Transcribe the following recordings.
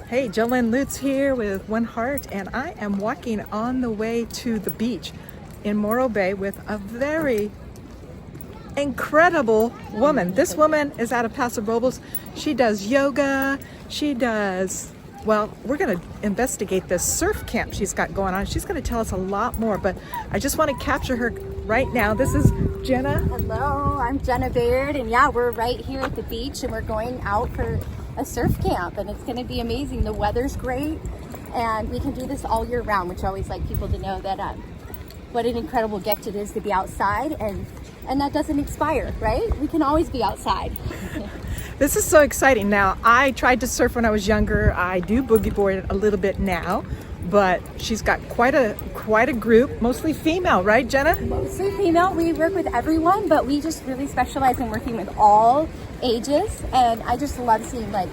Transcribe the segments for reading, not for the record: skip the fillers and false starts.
Hey, Joelyn Lutz here with WonHeart, and I am walking on the way to the beach in Morro Bay with a very incredible woman. This woman is out of Paso, Robles. She does yoga. She does, well, we're going to investigate this surf camp she's got going on. She's going to tell us a lot more, but I just want to capture her right now. This is Jenna. Hello, I'm Jena Baird, and yeah, we're right here at the beach, and we're going out for a surf camp, and it's going to be amazing. The weather's great, and we can do this all year round, which I always like people to know that what an incredible gift it is to be outside, and that doesn't expire, right? We can always be outside. This is so exciting. Now, I tried to surf when I was younger. I do boogie board a little bit now, but she's got quite a group, mostly female, right, Jenna? Mostly female. We work with everyone, but we just really specialize in working with all ages, and I just love seeing like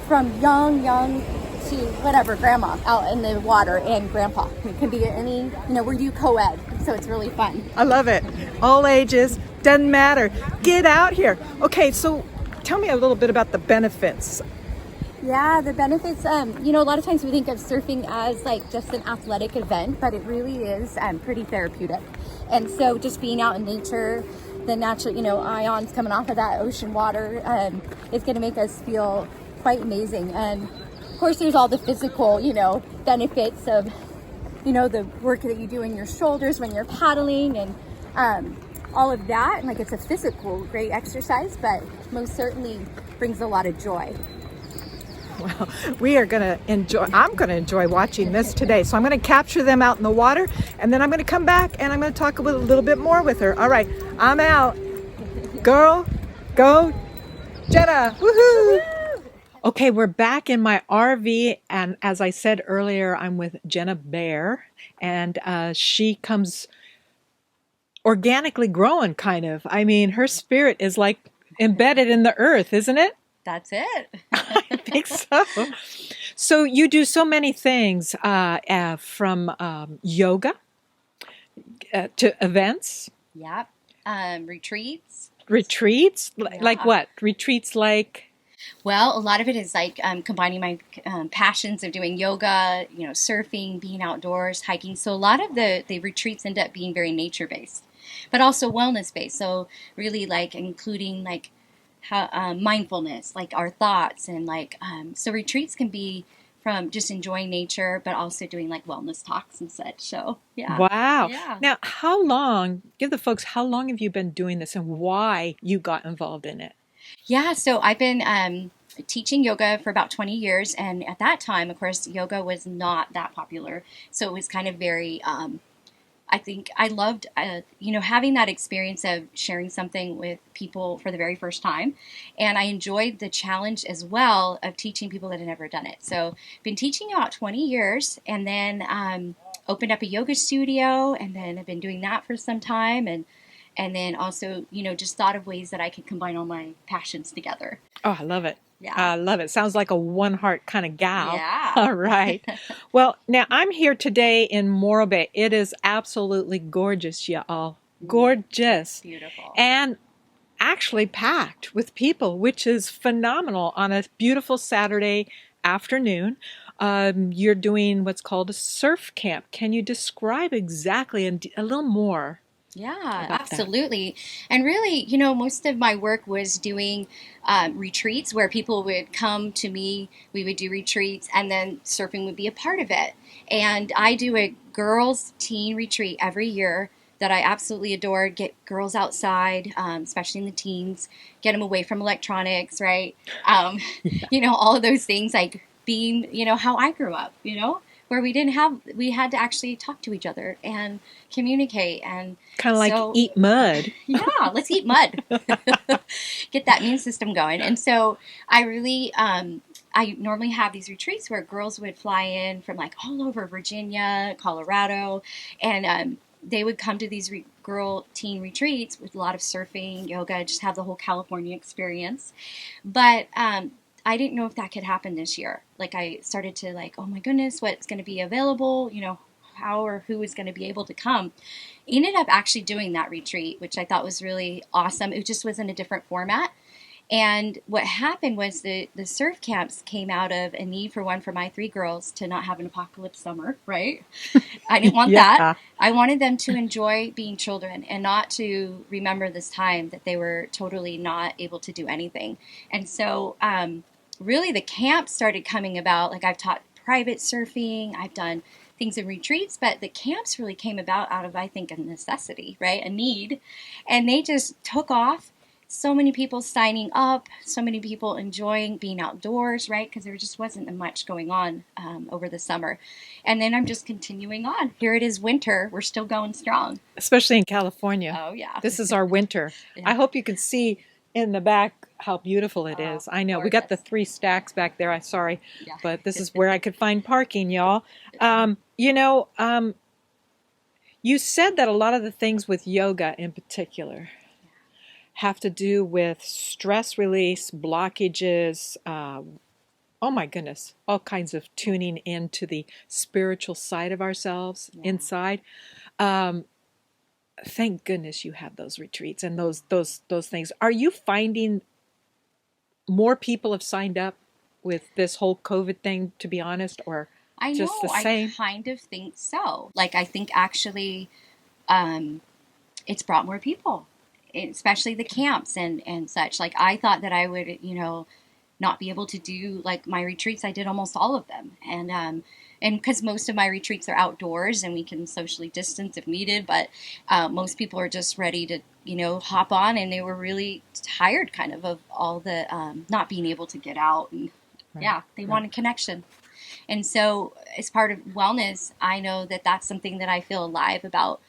from young to whatever, grandma out in the water, and grandpa. It can be any, we do co-ed, so it's really fun. I love it. All ages, doesn't matter. Get out here. Okay, so tell me a little bit about the benefits. Yeah, the benefits, a lot of times we think of surfing as like just an athletic event, but it really is pretty therapeutic. And so just being out in nature, the natural, ions coming off of that ocean water is going to make us feel quite amazing. And of course, there's all the physical, benefits of, the work that you do in your shoulders when you're paddling and all of that. And like it's a physical great exercise, but most certainly brings a lot of joy. Well, I'm going to enjoy watching this today. So I'm going to capture them out in the water, and then I'm going to come back and I'm going to talk a little bit more with her. All right, I'm out. Girl, go, Jenna. Woohoo! Okay, we're back in my RV, and as I said earlier, I'm with Jena Bear, and she comes organically growing, kind of. I mean, her spirit is like embedded in the earth, isn't it? That's it. I think so. So you do so many things from yoga to events. Yep. Retreats. Retreats? Yeah. Like what? Retreats like? Well, a lot of it is like combining my passions of doing yoga, surfing, being outdoors, hiking. So a lot of the retreats end up being very nature-based, but also wellness-based. So really like including like how mindfulness, like our thoughts, and like so retreats can be from just enjoying nature, but also doing like wellness talks and such. So yeah. Wow. Yeah. Now, give the folks, how long have you been doing this and why you got involved in it? Yeah, so I've been teaching yoga for about 20 years, and at that time, of course, yoga was not that popular, so it was kind of very I think I loved, having that experience of sharing something with people for the very first time. And I enjoyed the challenge as well of teaching people that had never done it. So I've been teaching about 20 years, and then opened up a yoga studio, and then I've been doing that for some time. And then also, just thought of ways that I could combine all my passions together. Oh, I love it. Yeah. I love it. Sounds like a WonHeart kind of gal. Yeah. All right. Well, now I'm here today in Morro Bay. It is absolutely gorgeous, y'all. Gorgeous. Beautiful. And actually packed with people, which is phenomenal on a beautiful Saturday afternoon. You're doing what's called a surf camp. Can you describe exactly and a little more? Yeah, absolutely. And really, most of my work was doing retreats where people would come to me, we would do retreats, and then surfing would be a part of it. And I do a girls' teen retreat every year that I absolutely adore. Get girls outside, especially in the teens, get them away from electronics, right? All of those things, like being, how I grew up, where we had to actually talk to each other and communicate, and kind of like eat mud. Yeah, let's eat mud. Get that immune system going. And so I really, I normally have these retreats where girls would fly in from like all over Virginia, Colorado, and they would come to these girl teen retreats with a lot of surfing, yoga, just have the whole California experience. But I didn't know if that could happen this year. Like I started to like, oh my goodness, what's going to be available, how or who is going to be able to come. Ended up actually doing that retreat, which I thought was really awesome. It just was in a different format. And what happened was the surf camps came out of a need for one for my three girls to not have an apocalypse summer, right? I didn't want that. Yeah. I wanted them to enjoy being children and not to remember this time that they were totally not able to do anything. And so, really, the camps started coming about. Like, I've taught private surfing, I've done things in retreats, but the camps really came about out of, I think, a necessity, right? A need. And they just took off. So many people signing up, so many people enjoying being outdoors, right? Because there just wasn't much going on over the summer. And then I'm just continuing on. Here it is winter. We're still going strong. Especially in California. Oh, yeah. This is our winter. Yeah. I hope you can see in the back how beautiful it is. I know. We got the 3 stacks back there. I'm sorry. Yeah. But this is where I could find parking, y'all. You know, you said that a lot of the things with yoga in particular have to do with stress release, blockages, oh my goodness, all kinds of tuning into the spiritual side of ourselves inside. Thank goodness you have those retreats and those things. Are you finding more people have signed up with this whole COVID thing, to be honest, or I just know, the same? I kind of think so. Like, I think actually it's brought more people, especially the camps and such. Like, I thought that I would, not be able to do like my retreats. I did almost all of them. And because most of my retreats are outdoors and we can socially distance if needed, but most people are just ready to, hop on, and they were really tired kind of all the not being able to get out. And they wanted connection. And so as part of wellness, I know that that's something that I feel alive about,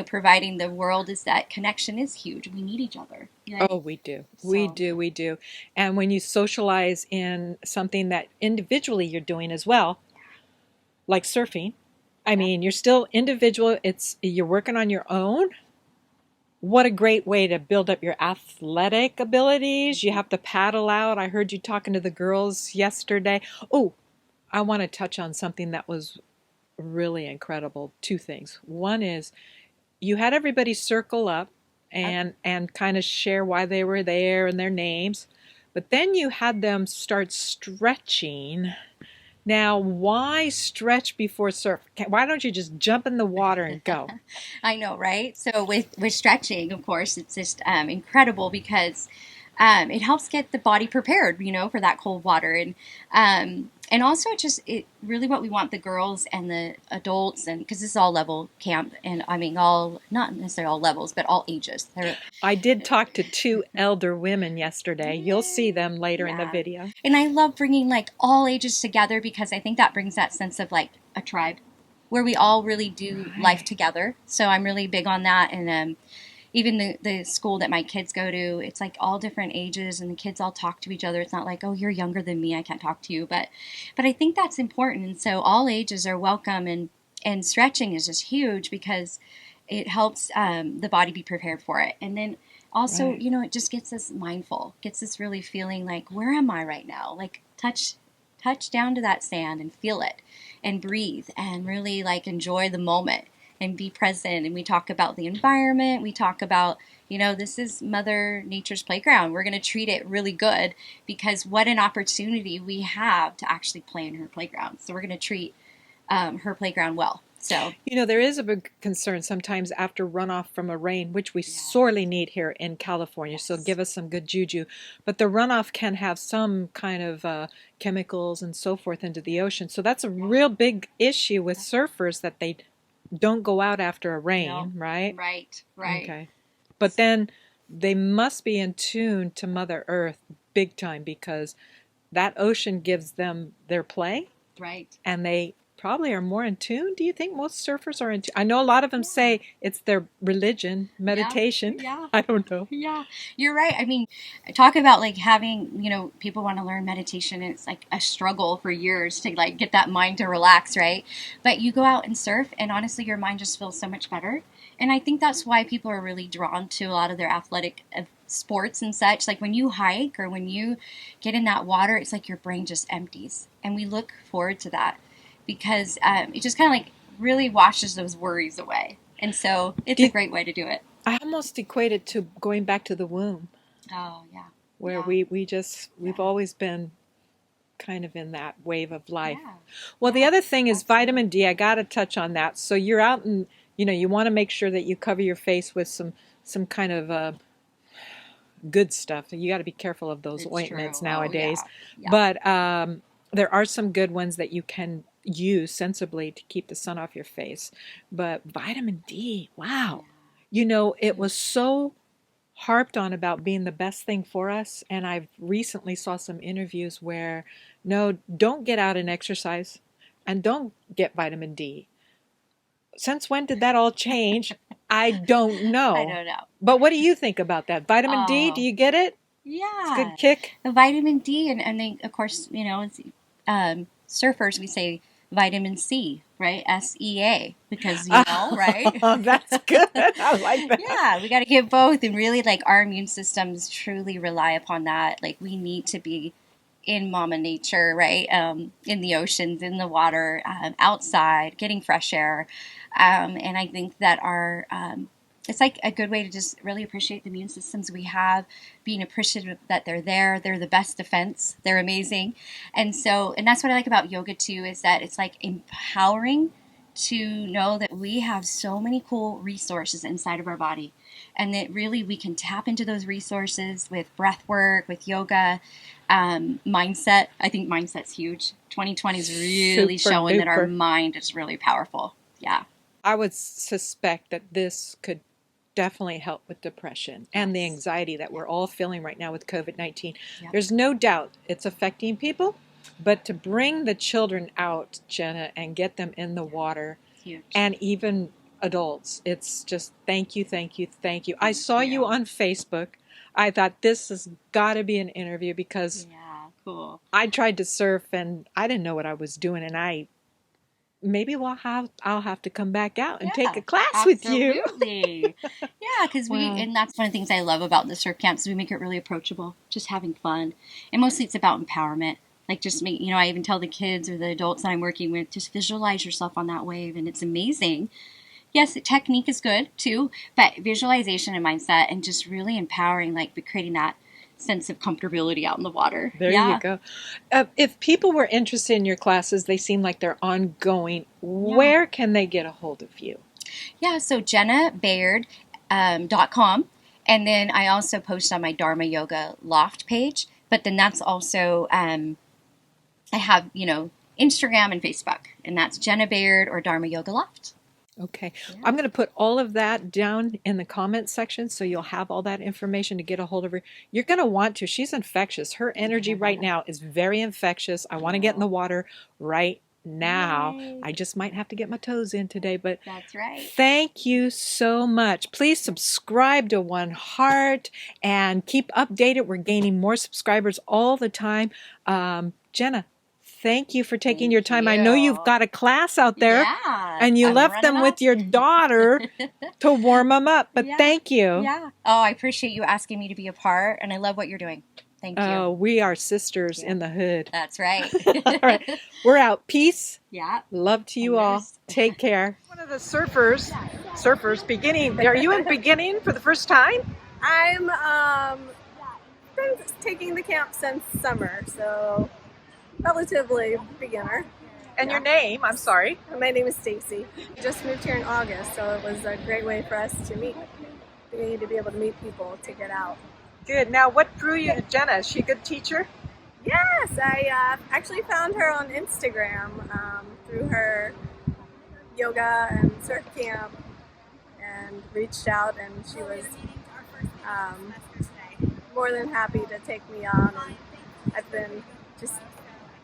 providing the world, is that connection is huge. We need each other. Right? Oh, we do. We do. And when you socialize in something that individually you're doing as well, like surfing, I mean, you're still individual. You're working on your own. What a great way to build up your athletic abilities. You have to paddle out. I heard you talking to the girls yesterday. Oh, I want to touch on something that was really incredible. 2 things. One is you had everybody circle up and kind of share why they were there and their names. But then you had them start stretching. Now, why stretch before surf? Why don't you just jump in the water and go? I know, right? So with stretching, of course, it's just incredible because it helps get the body prepared, for that cold water. And also it really what we want the girls and the adults, and because this is all level camp, and I mean not necessarily all levels, but all ages. I did talk to 2 elder women yesterday. You'll see them later in the video. And I love bringing like all ages together because I think that brings that sense of like a tribe where we all really do life together. So I'm really big on that. And even the school that my kids go to, it's like all different ages and the kids all talk to each other. It's not like, oh, you're younger than me, I can't talk to you. But I think that's important. And so all ages are welcome, and stretching is just huge because it helps the body be prepared for it. And then also, it just gets us mindful, gets us really feeling like, where am I right now? Like touch down to that sand and feel it and breathe and really like enjoy the moment and be present. And we talk about the environment. We talk about, this is Mother Nature's playground. We're going to treat it really good because what an opportunity we have to actually play in her playground. So we're going to treat her playground well. So, there is a big concern sometimes after runoff from a rain, which we sorely need here in California. So give us some good juju. But the runoff can have some kind of chemicals and so forth into the ocean. So that's a real big issue with surfers, that they don't go out after a rain, right? Right. Okay. But then they must be in tune to Mother Earth big time, because that ocean gives them their play. Right. And they probably are more in tune. Do you think most surfers are in tune? I know a lot of them say it's their religion, meditation. Yeah. I don't know. Yeah, you're right. I mean, talk about like having, people want to learn meditation, and it's like a struggle for years to like get that mind to relax, right? But you go out and surf, and honestly, your mind just feels so much better. And I think that's why people are really drawn to a lot of their athletic sports and such. Like when you hike or when you get in that water, it's like your brain just empties. And we look forward to that because it just kind of like really washes those worries away. And so it's a great way to do it. I almost equate it to going back to the womb. Oh, yeah. where Yeah. we've always been kind of in that wave of life. Yeah. Well, the Yeah, other thing is absolutely. vitamin D. I got to touch on that. So you're out and, you want to make sure that you cover your face with some kind of good stuff. You got to be careful of those It's ointments true. nowadays. Oh, yeah. But there are some good ones that you can use sensibly to keep the sun off your face. But vitamin D, wow. It was so harped on about being the best thing for us, and I've recently saw some interviews where no, don't get out and exercise and don't get vitamin D. Since when did that all change? I don't know. I don't know. But what do you think about that? Vitamin D, do you get it? Yeah. It's a good kick. The vitamin D, and then, of course, it's, surfers, we say vitamin C, right? SEA, because, right? Oh, that's good. I like that. Yeah, we got to get both, and really, like, our immune systems truly rely upon that. Like, we need to be in Mama Nature, right? In the oceans, in the water, outside, getting fresh air. And I think that it's like a good way to just really appreciate the immune systems we have, being appreciative that they're there. They're the best defense. They're amazing. And that's what I like about yoga too, is that it's like empowering to know that we have so many cool resources inside of our body, and that really we can tap into those resources with breath work, with yoga, mindset. I think mindset's huge. 2020 is really Super showing that our duper. mind is really powerful. Yeah. I would suspect that this could definitely help with depression and the anxiety that we're all feeling right now with COVID-19. Yep. There's no doubt it's affecting people, but to bring the children out, Jenna, and get them in the water, Huge. and even adults, it's just thank you, thank you, thank you. I saw you on Facebook. I thought this has got to be an interview because Yeah, cool. I tried to surf and I didn't know what I was doing, and maybe I'll have to come back out and take a class with you. Absolutely. Yeah, because and that's one of the things I love about the surf camps. We make it really approachable, just having fun, and mostly it's about empowerment. Like just I even tell the kids or the adults that I'm working with, just visualize yourself on that wave, and it's amazing. Yes, the technique is good too, but visualization and mindset, and just really empowering, like creating that sense of comfortability out in the water. There you go. If people were interested in your classes, they seem like they're ongoing. Where can they get a hold of you? Yeah, so JenaBaird.com. And then I also post on my Dharma Yoga Loft page. But then that's also, I have, Instagram and Facebook. And that's Jena Baird or Dharma Yoga Loft. Okay. Yeah. I'm going to put all of that down in the comments section so you'll have all that information to get a hold of her. You're going to want to. She's infectious. Her energy right now is very infectious. I want to get in the water right now. Yay. I just might have to get my toes in today, but that's right. Thank you so much. Please subscribe to WonHeart and keep updated. We're gaining more subscribers all the time. Jenna, thank you for taking your time. I know you've got a class out there, and you left them with your daughter to warm them up, but thank you. Yeah. Oh, I appreciate you asking me to be a part, and I love what you're doing. Thank you. Oh, we are sisters in the hood. That's right. All right. We're out. Peace. Yeah. Love to you all. Take care. One of the surfers beginning. Are you in beginning for the first time? I'm been taking the camp since summer, so relatively beginner. And your name? I'm sorry. My name is Stacy. I just moved here in August, so it was a great way for us to meet. We need to be able to meet people to get out. Good. Now, what drew you to Jenna? Is she a good teacher? Yes, I actually found her on Instagram through her yoga and surf camp, and reached out, and she was more than happy to take me on. And I've been just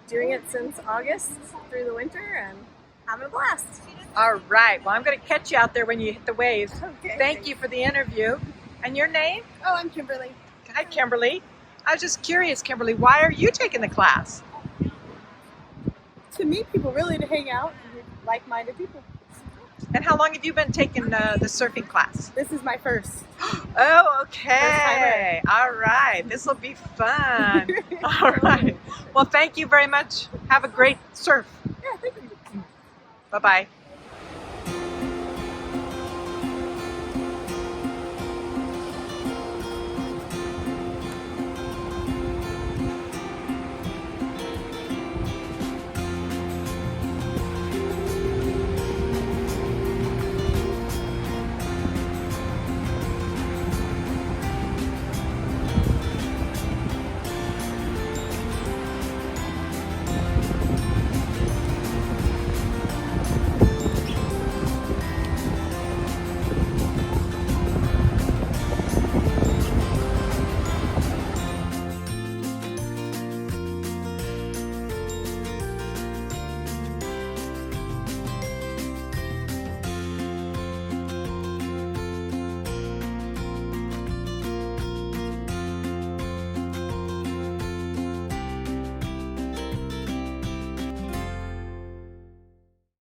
doing it since August through the winter and having a blast. All right. Well, I'm going to catch you out there when you hit the waves. Okay. Thank you for the interview. And your name? Oh, I'm Kimberly. Hi, Kimberly. I was just curious, Kimberly, why are you taking the class? To meet people, really, to hang out with like-minded people. And how long have you been taking the surfing class? This is my first. Oh, okay. All right. This will be fun. All right. Well, thank you very much. Have a great surf. Yeah, thank you. Bye-bye.